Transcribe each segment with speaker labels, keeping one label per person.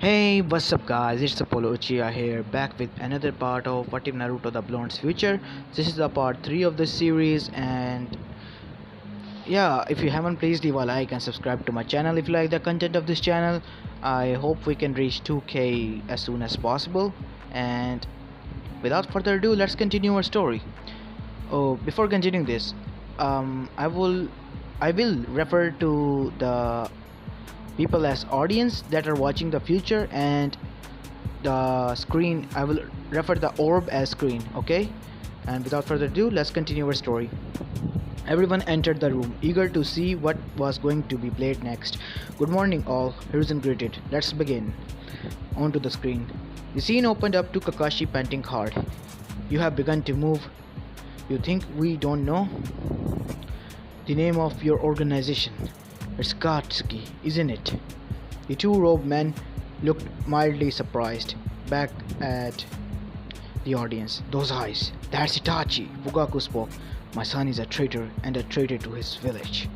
Speaker 1: Hey, what's up guys? It's Apollo Uchiha here, back with another part of What If Naruto the Blonde's Future. This is the part 3 of the series, and yeah, if you haven't, please leave a like and subscribe to my channel if you like the content of this channel. I hope we can reach 2k as soon as possible, and without further ado, let's continue our story. Oh, before continuing this, I will refer to the people as audience that are watching the future, and the screen I will refer the orb as screen. Okay, and without further ado, let's continue our story. Everyone entered the room, eager to see what was going to be played next. Good morning all, Hiruzen greeted. Let's begin. Onto the screen, the scene opened up to Kakashi panting hard. You have begun to move. You think we don't know the name of your organization? It's Katsuki, isn't it? The two robed men looked mildly surprised back at the audience. Those eyes, that's Itachi, Fugaku spoke. My son is a traitor, and a traitor to his village.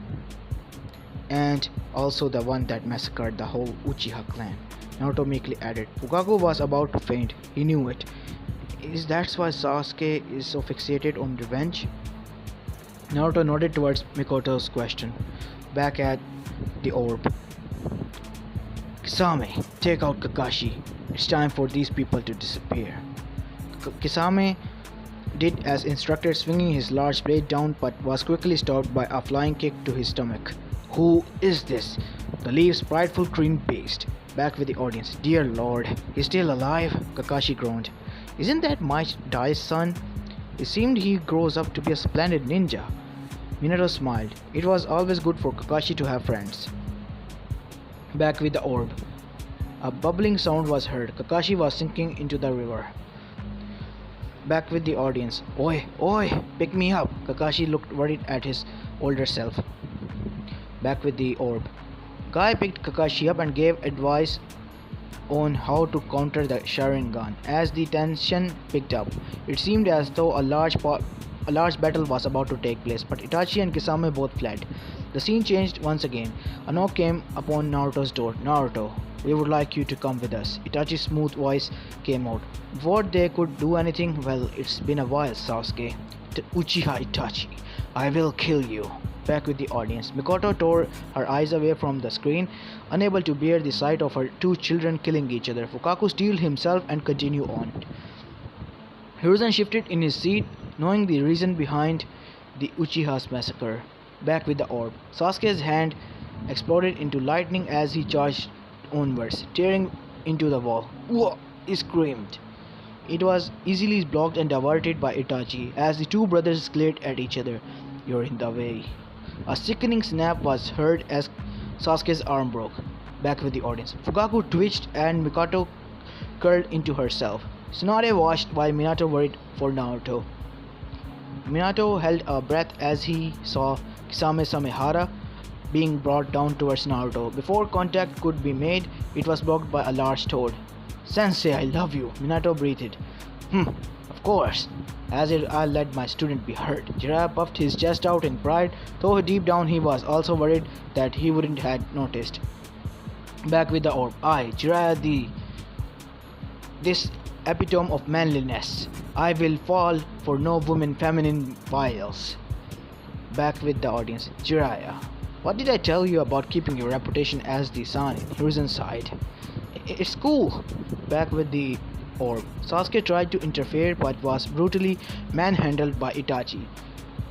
Speaker 1: And also the one that massacred the whole Uchiha clan. Naruto meekly added. Fugaku was about to faint. He knew it. Is that why Sasuke is so fixated on revenge? Naruto nodded towards Mikoto's question, back at the orb. Kisame, take out Kakashi. It's time for these people to disappear. Kisame did as instructed, swinging his large blade down, but was quickly stopped by a flying kick to his stomach. Who is this? The leaves prideful cream paste. Back with the audience. Dear Lord, he's still alive? Kakashi groaned. Isn't that my Dai's son? It seemed he grows up to be a splendid ninja. Minato smiled. It was always good for Kakashi to have friends. Back with the orb. A bubbling sound was heard. Kakashi was sinking into the river. Back with the audience. Oi, oi, pick me up. Kakashi looked worried at his older self. Back with the orb. Guy picked Kakashi up and gave advice on how to counter the Sharingan. As the tension picked up, it seemed as though a large battle was about to take place, but Itachi and Kisame both fled. The scene changed once again. A knock came upon Naruto's door. Naruto, we would like you to come with us. Itachi's smooth voice came out. Before they could do anything, well, it's been a while, Sasuke. Uchiha Itachi, I will kill you. Back with the audience. Mikoto tore her eyes away from the screen, unable to bear the sight of her two children killing each other. Fukaku steeled himself and continued on. Hiruzen shifted in his seat, knowing the reason behind the Uchiha's massacre. Back with the orb. Sasuke's hand exploded into lightning as he charged onwards, tearing into the wall. Whoa! He screamed. It was easily blocked and diverted by Itachi as the two brothers glared at each other. You're in the way. A sickening snap was heard as Sasuke's arm broke. Back with the audience. Fugaku twitched and Mikoto curled into herself. Tsunade watched while Minato worried for Naruto. Minato held a breath as he saw Kisame Samehara being brought down towards Naruto. Before contact could be made, it was blocked by a large toad. Sensei, I love you, Minato breathed. Of course. As I'll let my student be hurt. Jiraiya puffed his chest out in pride, though deep down he was also worried that he wouldn't have noticed. Back with the orb. I, Jiraiya, this epitome of manliness. I will fall for no woman feminine wiles. Back with the audience. Jiraiya, what did I tell you about keeping your reputation as the Sanin? Hiruzen sighed. It's cool. Back with the orb. Sasuke tried to interfere but was brutally manhandled by Itachi,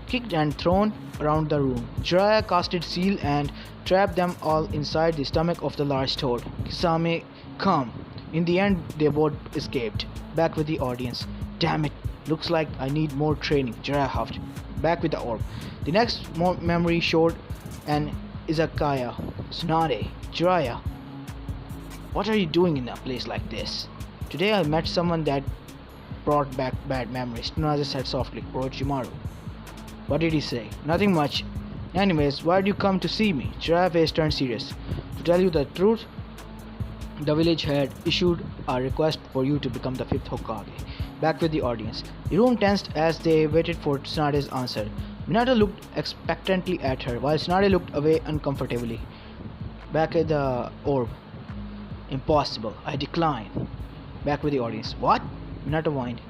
Speaker 1: kicked and thrown around the room. Jiraiya casted seal and trapped them all inside the stomach of the large toad. Kisame, come. In the end, they both escaped. Back with the audience. Damn it, looks like I need more training, Jiraiya huffed. Back with the orb. The next memory showed an izakaya. Tsunade, Jiraiya, what are you doing in a place like this? Today I met someone that brought back bad memories, Tsunade said softly. Orochimaru. What did he say? Nothing much. Anyways, why did you come to see me? Jiraiya's face turned serious. To tell you the truth, the village had issued a request for you to become the 5th Hokage. Back with the audience. The room tensed as they waited for Tsunade's answer. Minato looked expectantly at her, while Tsunade looked away uncomfortably. Back at the orb. Impossible. I decline. Back with the audience. What? Minato whined.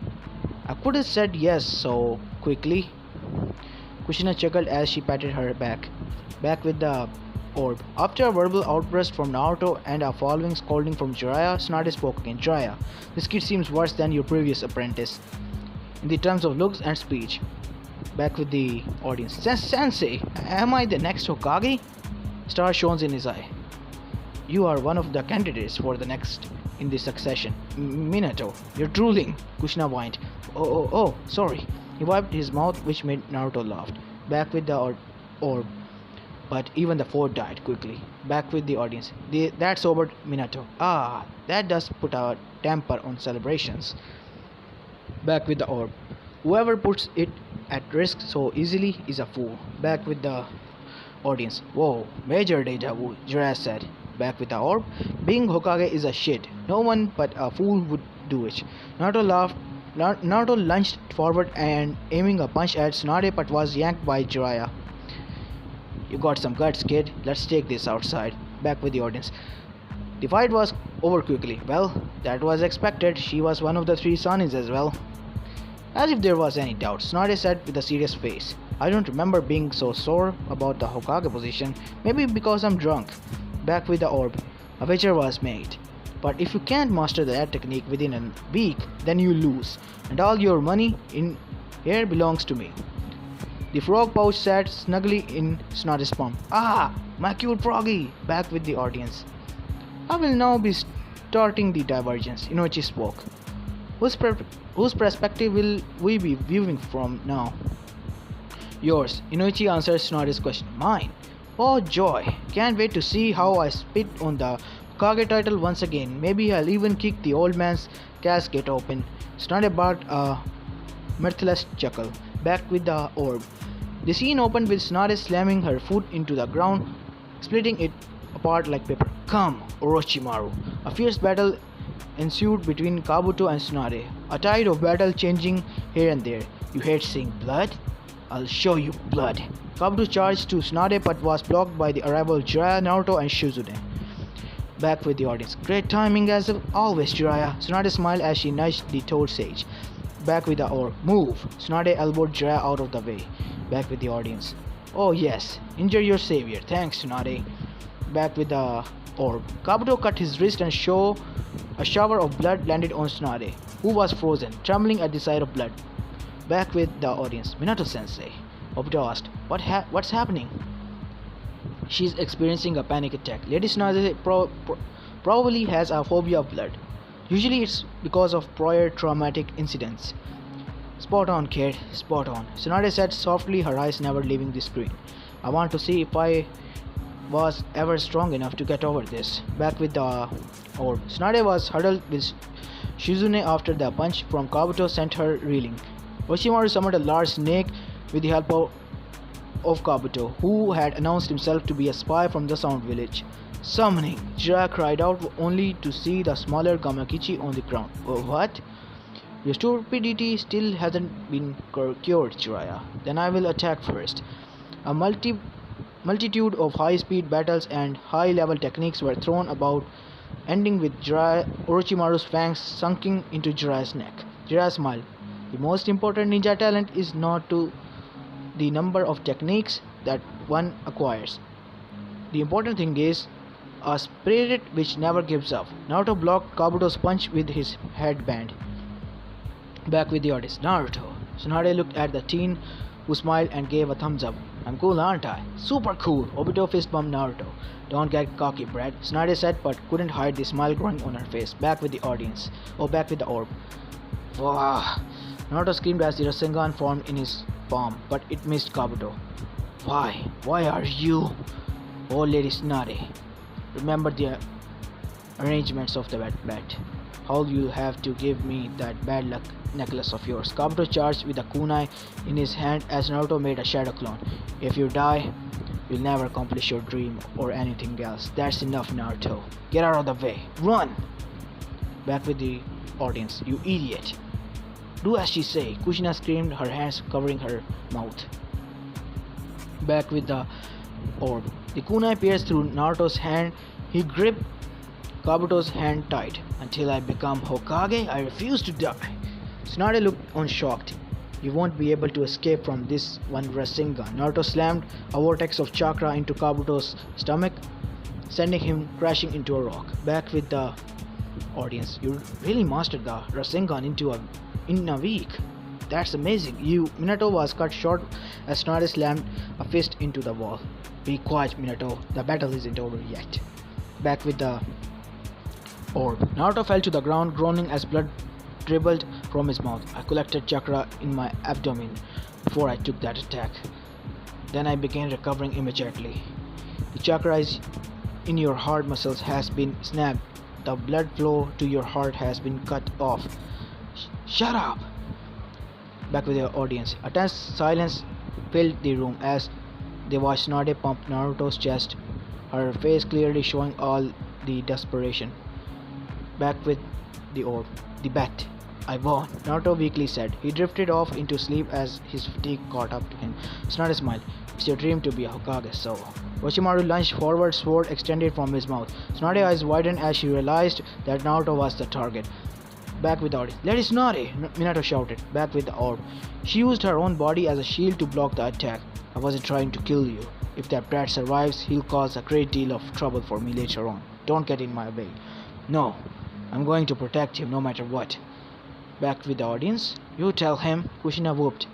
Speaker 1: I could have said yes so quickly. Kushina chuckled as she patted her back. Back with the orb. After a verbal outburst from Naruto and a following scolding from Jiraiya, Tsunade spoke again. Jiraiya, this kid seems worse than your previous apprentice, in the terms of looks and speech. Back with the audience. Sensei, am I the next Hokage? Star shone in his eye. You are one of the candidates for the next in the succession. Minato, you're drooling. Kushina whined. Oh, sorry. He wiped his mouth, which made Naruto laugh. Back with the orb. But even the fort died quickly. Back with the audience. That sobered Minato. Ah, that does put a damper on celebrations. Back with the orb. Whoever puts it at risk so easily is a fool. Back with the audience. Whoa, major deja vu, Jiraiya said. Back with the orb. Being Hokage is a shit. No one but a fool would do it. Naruto laughed. Naruto lunged forward and aiming a punch at Tsunade but was yanked by Jiraiya. You got some guts, kid. Let's take this outside. Back with the audience. The fight was over quickly. Well, that was expected. She was one of the three Sanins as well. As if there was any doubt, Tsunade said with a serious face. I don't remember being so sore about the Hokage position. Maybe because I'm drunk. Back with the orb. A wager was made. But if you can't master that technique within a week, then you lose. And all your money in here belongs to me. The frog pouch sat snugly in Tsunade's palm. Ah, my cute froggy! Back with the audience. I will now be starting the divergence. Inochi spoke. Whose perspective will we be viewing from now? Yours. Inochi answered Tsunade's question. Mine. Oh joy! Can't wait to see how I spit on the Hokage title once again. Maybe I'll even kick the old man's casket open. Tsunade barked a mirthless chuckle. Back with the orb. The scene opened with Tsunade slamming her foot into the ground, splitting it apart like paper. Come, Orochimaru. A fierce battle ensued between Kabuto and Tsunade, a tide of battle changing here and there. You hate seeing blood? I'll show you blood. Kabuto charged to Tsunade but was blocked by the arrival of Jiraiya, Naruto and Shizune. Back with the audience. Great timing as always, Jiraiya. Tsunade smiled as she nudged the Toad Sage. Back with the orb. Move. Tsunade elbowed Jiraiya out of the way. Back with the audience. Oh yes, injure your savior. Thanks, Tsunade. Back with the orb. Kabuto cut his wrist and a shower of blood landed on Tsunade, who was frozen, trembling at the sight of blood. Back with the audience. Minato-sensei. Obito asked, What's happening? She's experiencing a panic attack. Lady Tsunade probably has a phobia of blood. Usually it's because of prior traumatic incidents. Spot on, kid. Spot on. Tsunade said softly, her eyes never leaving the screen. I want to see if I was ever strong enough to get over this. Back with the orb. Tsunade was huddled with Shizune after the punch from Kabuto sent her reeling. Orochimaru summoned a large snake with the help of Kabuto, who had announced himself to be a spy from the Sound Village. Summoning! Jiraiya cried out only to see the smaller Gamakichi on the ground. Oh, what? Your stupidity still hasn't been cured, Jiraiya. Then I will attack first. A multitude of high-speed battles and high-level techniques were thrown about, ending with Orochimaru's fangs sunking into Jiraiya's neck. Jiraiya smiled. The most important ninja talent is not to the number of techniques that one acquires. The important thing is a spirit which never gives up. Naruto blocked Kabuto's punch with his headband. Back with the audience. Naruto. Tsunade looked at the teen, who smiled and gave a thumbs up. I'm cool, aren't I? Super cool. Obito fist bumped Naruto. Don't get cocky, Brad. Tsunade said, but couldn't hide the smile growing on her face. Back with the audience. Back with the orb. Wow. Naruto screamed as the Rasengan formed in his palm, but it missed Kabuto. Why? Why are you? Oh, Lady Tsunade. Remember the arrangements of the bet. How you have to give me that bad luck necklace of yours. Kabuto charged with a kunai in his hand as Naruto made a shadow clone. If you die, you'll never accomplish your dream or anything else. That's enough, Naruto. Get out of the way. Run! Back with the audience. You idiot. Do as she say. Kushina screamed, her hands covering her mouth. Back with the orb. The kunai pierced through Naruto's hand. He gripped Kabuto's hand tight. Until I become Hokage, I refuse to die. Tsunade looked on shocked. You won't be able to escape from this one Rasengan. Naruto slammed a vortex of chakra into Kabuto's stomach, sending him crashing into a rock. Back with the audience. You really mastered the Rasengan in a week. That's amazing. Minato was cut short as Tsunade slammed a fist into the wall. Be quiet, Minato. The battle isn't over yet. Back with the orb. Naruto fell to the ground, groaning as blood dribbled from his mouth. I collected chakra in my abdomen before I took that attack. Then I began recovering immediately. The chakra is in your heart muscles has been snapped. The blood flow to your heart has been cut off. Shut up! Back with the audience. A tense silence filled the room as they watched Tsunade pump Naruto's chest, her face clearly showing all the desperation. Back with the orb. The bet. I won, Naruto weakly said. He drifted off into sleep as his fatigue caught up to him. Tsunade smiled. It's your dream to be a Hokage, so. Orochimaru lunged forward, sword extended from his mouth. Tsunade's eyes widened as she realized that Naruto was the target. Back with the audience. Let it Tsunade! Minato shouted. Back with the orb. She used her own body as a shield to block the attack. I wasn't trying to kill you. If that brat survives, he'll cause a great deal of trouble for me later on. Don't get in my way. No, I'm going to protect him no matter what. Back with the audience. You tell him, Kushina whooped.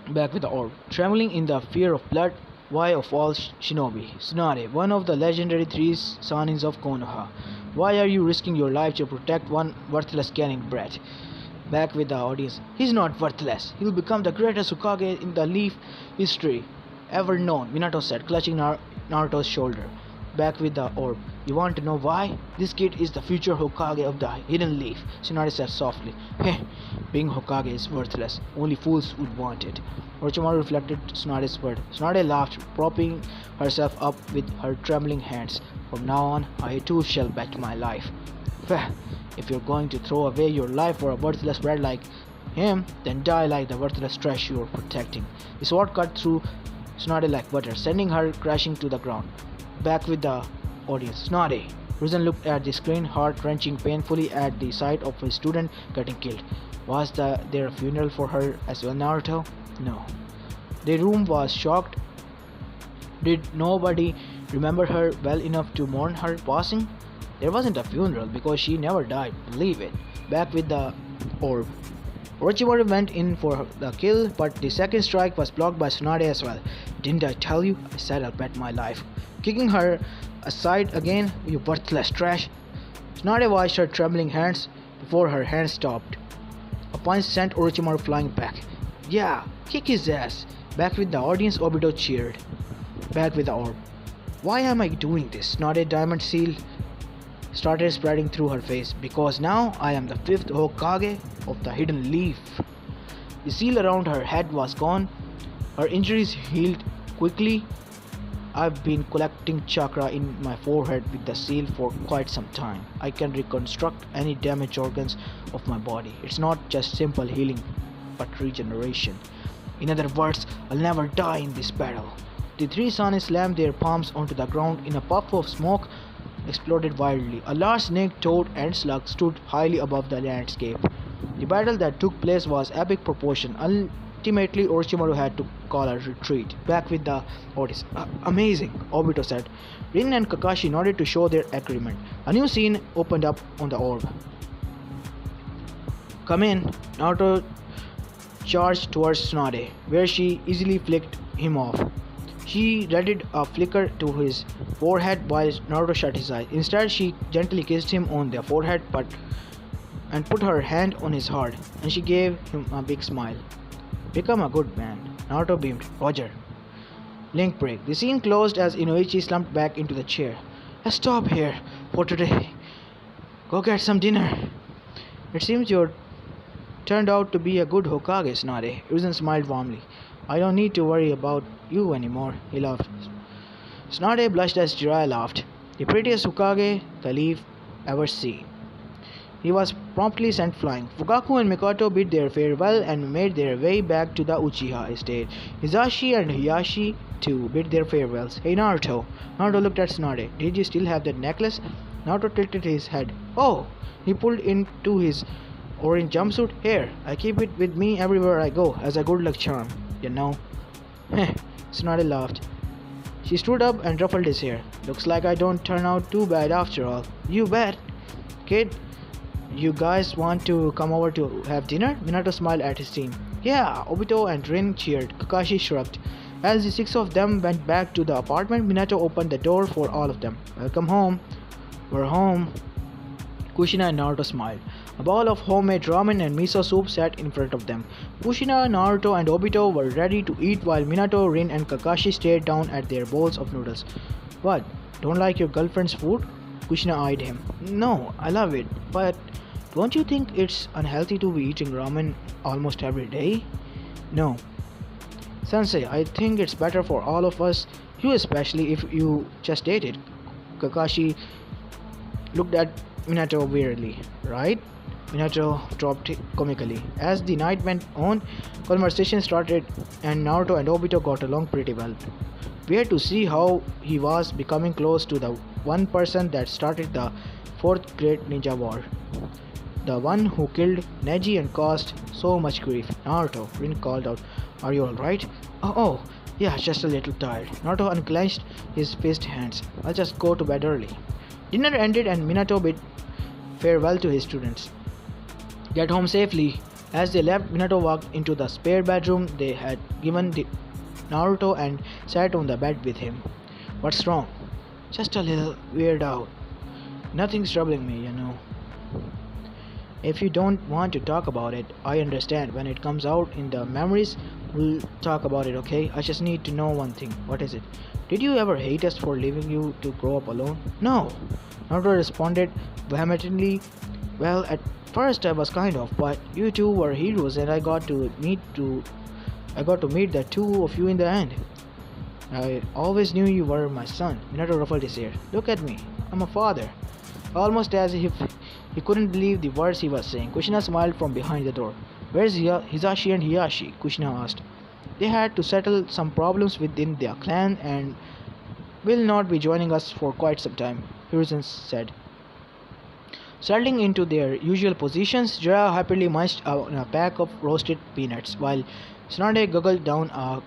Speaker 1: Back with the orb. Trembling in the fear of blood, why of all shinobi? Tsunade, one of the legendary three Sanins of Konoha. Why are you risking your life to protect one worthless canning brat? Back with the audience. He's not worthless. He'll become the greatest Hokage in the Leaf history ever known, Minato said, clutching Naruto's shoulder. Back with the orb. You want to know why? This kid is the future Hokage of the Hidden Leaf, Tsunade said softly. Heh, being Hokage is worthless. Only fools would want it. Orochimaru reflected Tsunade's word. Tsunade laughed, propping herself up with her trembling hands. From now on, I too shall bet my life. If you're going to throw away your life for a worthless brat like him, then die like the worthless trash you're protecting. The sword cut through Tsunade like butter, sending her crashing to the ground. Back with the audience. Tsunade. Risen looked at the screen, heart-wrenching painfully at the sight of his student getting killed. Was there a funeral for her as well, Naruto? No. The room was shocked. Did nobody remember her well enough to mourn her passing? There wasn't a funeral because she never died, believe it. Back with the orb. Orochimaru went in for the kill, but the second strike was blocked by Tsunade as well. Didn't I tell you? I said I'll bet my life. Kicking her aside again, you worthless trash. Tsunade watched her trembling hands before her hands stopped. A punch sent Orochimaru flying back. Yeah, kick his ass. Back with the audience, Obito cheered. Back with the orb. Why am I doing this? Tsunade diamond seal started spreading through her face. Because now I am the 5th Hokage of the Hidden Leaf. The seal around her head was gone. Her injuries healed quickly. I've been collecting chakra in my forehead with the seal for quite some time. I can reconstruct any damaged organs of my body. It's not just simple healing, but regeneration. In other words, I'll never die in this battle. The three Sanin slammed their palms onto the ground. In a puff of smoke exploded wildly. A large snake, toad, and slug stood highly above the landscape. The battle that took place was epic proportion. Ultimately, Orochimaru had to call a retreat. Back with the audience. Amazing, Obito said. Rin and Kakashi nodded to show their agreement. A new scene opened up on the orb. Come in. Naruto charged towards Tsunade, where she easily flicked him off. She readied a flicker to his forehead while Naruto shut his eyes. Instead, she gently kissed him on the forehead and put her hand on his heart, and she gave him a big smile. Become a good man. Naruto beamed. Roger. Link break. The scene closed as Inoichi slumped back into the chair. Let's stop here for today. Go get some dinner. It seems you turned out to be a good Hokage, Tsunade. Risen smiled warmly. I don't need to worry about you anymore, he laughed. Tsunade blushed as Jiraiya laughed. The prettiest Hokage the Leaf ever seen. He was promptly sent flying. Fugaku and Mikoto bid their farewell and made their way back to the Uchiha estate. Hizashi and Hiyashi too bid their farewells. Hey Naruto. Naruto looked at Tsunade. Did you still have that necklace? Naruto tilted his head. Oh! He pulled into his orange jumpsuit. Here, I keep it with me everywhere I go as a good luck charm, you know. Heh, Tsunade laughed. She stood up and ruffled his hair. Looks like I don't turn out too bad after all. You bet. Kid, you guys want to come over to have dinner? Minato smiled at his team. Yeah, Obito and Rin cheered. Kakashi shrugged. As the six of them went back to the apartment, Minato opened the door for all of them. Welcome home. We're home. Kushina and Naruto smiled. A bowl of homemade ramen and miso soup sat in front of them. Kushina, Naruto, and Obito were ready to eat while Minato, Rin, and Kakashi stared down at their bowls of noodles. What? Don't like your girlfriend's food? Kushina eyed him. No, I love it, but don't you think it's unhealthy to be eating ramen almost every day? No. Sensei, I think it's better for all of us, you especially if you just ate it. Kakashi looked at Minato wearily. Right? Minato dropped comically. As the night went on, conversation started and Naruto and Obito got along pretty well. We had to see how he was becoming close to the one person that started the fourth great ninja war. The one who killed Neji and caused so much grief. Naruto, Rin called out. Are you alright? Oh, yeah, just a little tired. Naruto unclenched his fist hands. I'll just go to bed early. Dinner ended and Minato bid farewell to his students. Get home safely. As they left, Minato walked into the spare bedroom they had given Naruto and sat on the bed with him. What's wrong? Just a little weird out. Nothing's troubling me, you know. If you don't want to talk about it, I understand. When it comes out in the memories, we'll talk about it, okay? I just need to know one thing. What is it? Did you ever hate us for leaving you to grow up alone? No. Naruto responded vehemently. Well, at first I was kind of, but you two were heroes and I got to meet the two of you in the end. I always knew you were my son. Minato ruffled his hair. Look at me. I'm a father. Almost as if he couldn't believe the words he was saying. Kushina smiled from behind the door. Where's Hisashi and Hiyashi? Kushina asked. They had to settle some problems within their clan and will not be joining us for quite some time, Hiruzen said. Settling into their usual positions, Jiraiya happily munched on a pack of roasted peanuts, while Tsunade guggled down a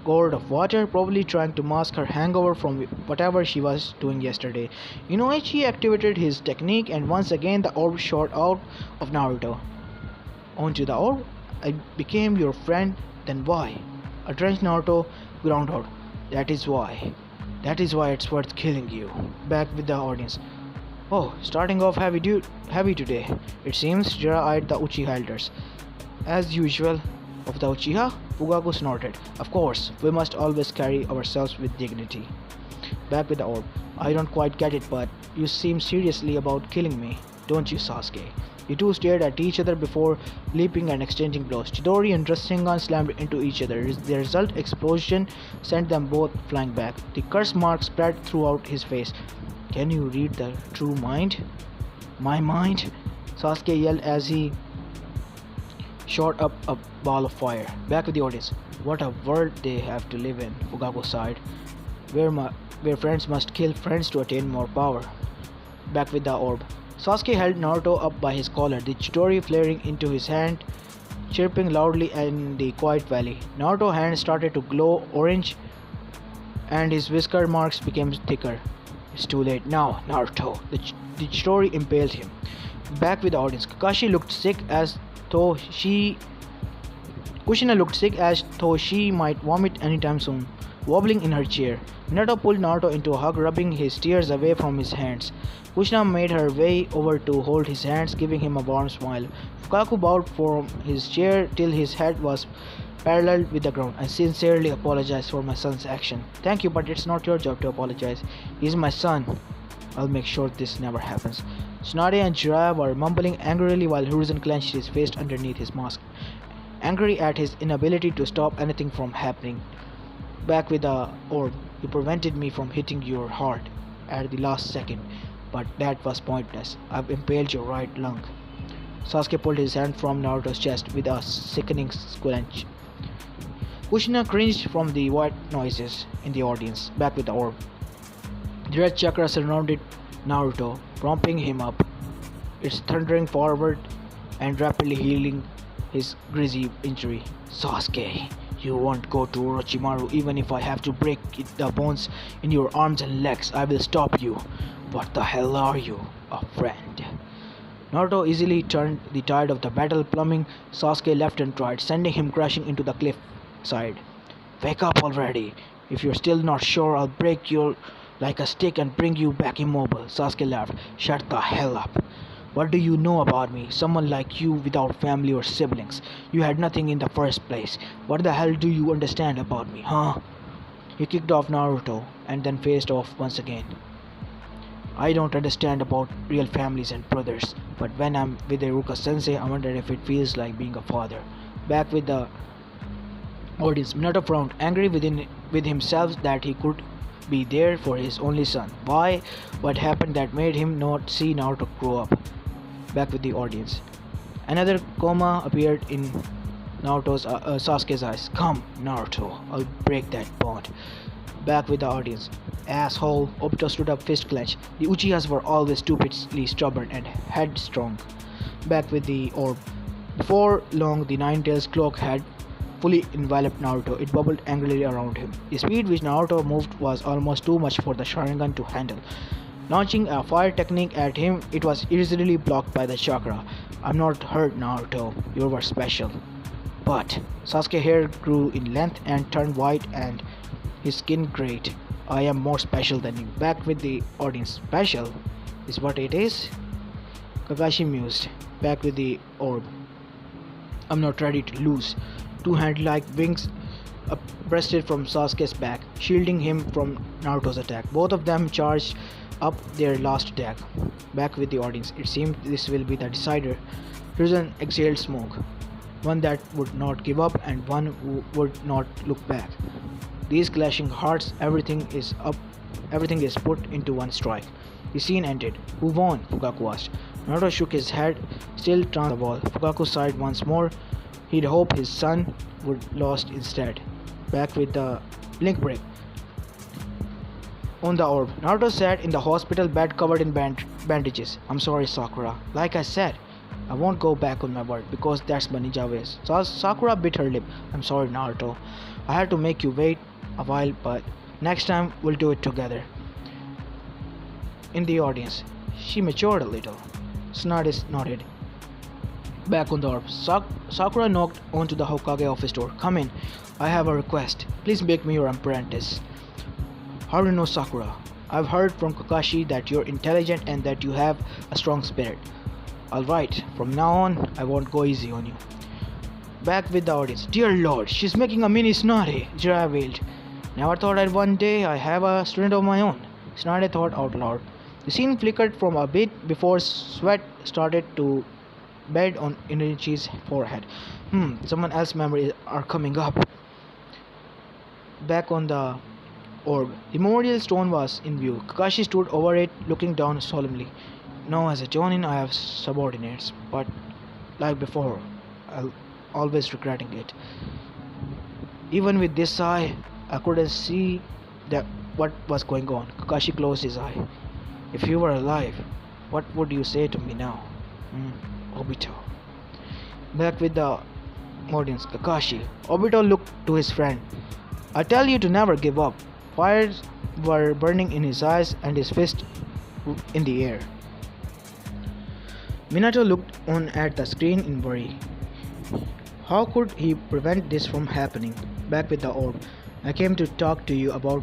Speaker 1: gourd of water, probably trying to mask her hangover from whatever she was doing yesterday. Inoichi activated his technique and once again the orb shot out of Naruto. Onto the orb? I became your friend, then why? A drenched Naruto ground out. That is why. That is why it's worth killing you. Back with the audience. Oh, starting off heavy today. It seems Jiraiya eyed the Uchiha elders. As usual, of the Uchiha? Fugaku snorted. Of course, we must always carry ourselves with dignity. Back with the orb. I don't quite get it, but you seem seriously about killing me, don't you, Sasuke? The two stared at each other before leaping and exchanging blows. Chidori and Rasengan slammed into each other. The result explosion sent them both flying back. The curse mark spread throughout his face. Can you read the true mind? My mind? Sasuke yelled as he shot up a ball of fire. Back with the audience. What a world they have to live in, Fugaku sighed. Where friends must kill friends to attain more power. Back with the orb. Sasuke held Naruto up by his collar, the Chidori flaring into his hand, chirping loudly in the quiet valley. Naruto's hand started to glow orange and his whisker marks became thicker. It's too late now, Naruto. The Chidori impaled him. Back with the audience. Kakashi looked sick as though Kushina looked sick as though she might vomit anytime soon, wobbling in her chair. Minato pulled Naruto into a hug, rubbing his tears away from his hands. Kushina made her way over to hold his hands, giving him a warm smile. Fugaku bowed from his chair till his head was parallel with the ground. I sincerely apologize for my son's action. Thank you, but it's not your job to apologize. He's my son. I'll make sure this never happens. Tsunade and Jiraiya were mumbling angrily while Hiruzen clenched his fist underneath his mask, angry at his inability to stop anything from happening. Back with the orb. You prevented me from hitting your heart at the last second, but that was pointless. I've impaled your right lung. Sasuke pulled his hand from Naruto's chest with a sickening squelch. Kushina cringed from the white noises in the audience. Back with the orb. The red chakra surrounded Naruto, propping him up. It's thundering forward and rapidly healing his grisly injury. Sasuke, you won't go to Orochimaru even if I have to break the bones in your arms and legs. I will stop you. What the hell are you? A friend. Naruto easily turned the tide of the battle, plummeting Sasuke left and right, sending him crashing into the cliff side. Wake up already. If you're still not sure, I'll break you like a stick and bring you back immobile. Sasuke laughed. Shut the hell up. What do you know about me? Someone like you without family or siblings. You had nothing in the first place. What the hell do you understand about me, huh? He kicked off Naruto and then faced off once again. I don't understand about real families and brothers, but when I'm with Iruka sensei, I wonder if it feels like being a father. Back with the audience, Minato frowned, angry with himself that he could be there for his only son. Why? What happened that made him not see Naruto grow up? Back with the audience. Another coma appeared in Sasuke's eyes. Come, Naruto, I'll break that bond. Back with the audience. Asshole, Obito stood up, fist clenched. The Uchihas were always stupidly stubborn and headstrong. Back with the orb. Before long, the Nine-Tails cloak had fully enveloped Naruto. It bubbled angrily around him. The speed which Naruto moved was almost too much for the Sharingan to handle. Launching a fire technique at him, it was easily blocked by the chakra. I'm not hurt, Naruto. You were special. But Sasuke's hair grew in length and turned white and his skin grayed. I am more special than you. Back with the audience. Special? Is what it is? Kakashi mused. Back with the orb. I'm not ready to lose. Two hand-like wings breasted from Sasuke's back, shielding him from Naruto's attack. Both of them charged up their last attack. Back with the audience. It seemed this will be the decider. Risen exhaled smoke. One that would not give up and one who would not look back. These clashing hearts, everything is put into one strike. The scene ended. Who won? Fukaku asked. Naruto shook his head, still turned the ball. Fukaku sighed once more. He'd hoped his son would lost instead. Back with the blink break. On the orb, Naruto sat in the hospital bed covered in bandages. I'm sorry, Sakura. Like I said, I won't go back on my word because that's my ninja ways. Sakura bit her lip. I'm sorry, Naruto. I had to make you wait a while, but next time we'll do it together. In the audience, she matured a little. Tsunade nodded. Back on the orb, Sakura knocked onto the Hokage office door. Come in. I have a request. Please make me your apprentice. How do you know Sakura? I've heard from Kakashi that you're intelligent and that you have a strong spirit. Alright, from now on, I won't go easy on you. Back with the audience. Dear Lord, she's making a mini Tsunade, Jiraiya wailed. Never thought I'd one day I have a student of my own. Tsunade thought out loud. The scene flickered from a bit before sweat started to bed on Itachi's forehead. Someone else's memories are coming up. Back on the orb. The memorial stone was in view. Kakashi stood over it, looking down solemnly. Now as a Jonin I have subordinates, but like before, I'll always regretting it. Even with this eye, I couldn't see what was going on. Kakashi closed his eye. If you were alive, what would you say to me now? Obito. Back with the audience. Kakashi. Obito looked to his friend. I tell you to never give up. Fires were burning in his eyes and his fist in the air. Minato looked on at the screen in worry. How could he prevent this from happening? Back with the orb. I came to talk to you about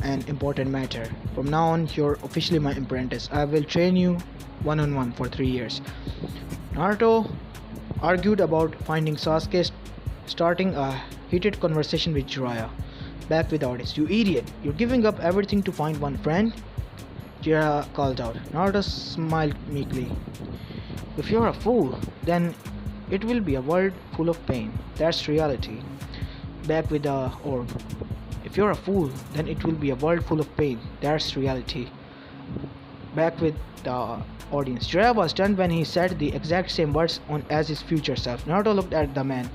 Speaker 1: an important matter. From now on, you're officially my apprentice. I will train you one-on-one for 3 years. Naruto argued about finding Sasuke, starting a heated conversation with Jiraiya. Back with the audience. You idiot! You're giving up everything to find one friend? Jiraiya called out. Naruto smiled meekly. If you're a fool, then it will be a world full of pain. That's reality. Back with the orb. If you're a fool, then it will be a world full of pain. That's reality. Back with the audience. Jiraiya was stunned when he said the exact same words as his future self. Naruto looked at the man.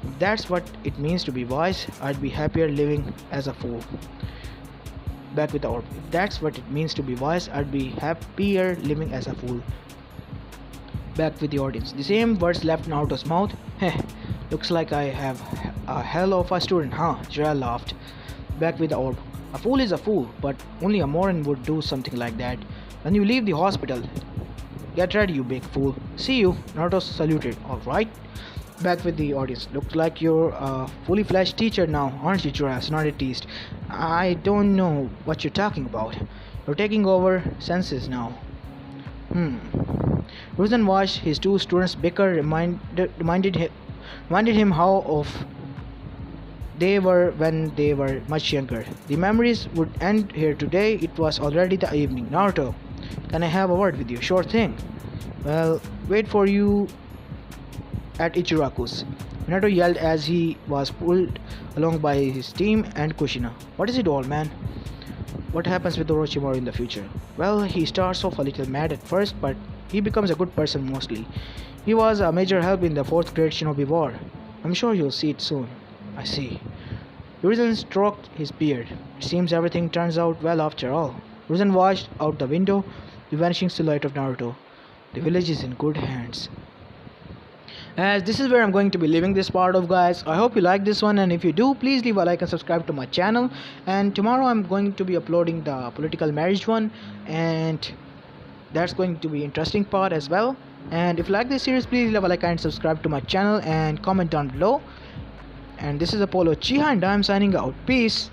Speaker 1: If that's what it means to be wise, I'd be happier living as a fool. Back with the orb. If that's what it means to be wise, I'd be happier living as a fool. Back with the audience. The same words left Naruto's mouth. Heh, looks like I have a hell of a student, huh? Jiraiya laughed. Back with the orb. A fool is a fool, but only a moron would do something like that. When you leave the hospital, get ready, you big fool. See you. Naruto saluted. Alright. Back with the audience. Looks like you're a fully fledged teacher now, aren't you, Jiraiya? Snorted teased. I don't know what you're talking about. You're taking over senses now. Ruzen watched his two students bicker reminded him how of they were when they were much younger. The memories would end here today. It was already the evening. Naruto, can I have a word with you? Sure thing. Well, wait for you at Ichiraku's. Naruto yelled as he was pulled along by his team and Kushina. What is it all, man? What happens with Orochimaru in the future? Well, he starts off a little mad at first, but he becomes a good person mostly. He was a major help in the 4th grade Shinobi War. I'm sure you'll see it soon. I see. Urizen stroked his beard. It seems everything turns out well after all. Urizen watched out the window, the vanishing silhouette of Naruto. The village is in good hands. As this is where I'm going to be leaving this part of, guys. I hope you like this one, and if you do, please leave a like and subscribe to my channel. And tomorrow I'm going to be uploading the political marriage one, and that's going to be interesting part as well. And if you like this series, please leave a like and subscribe to my channel and comment down below. And this is Apollo Uchiha, and I'm signing out. Peace.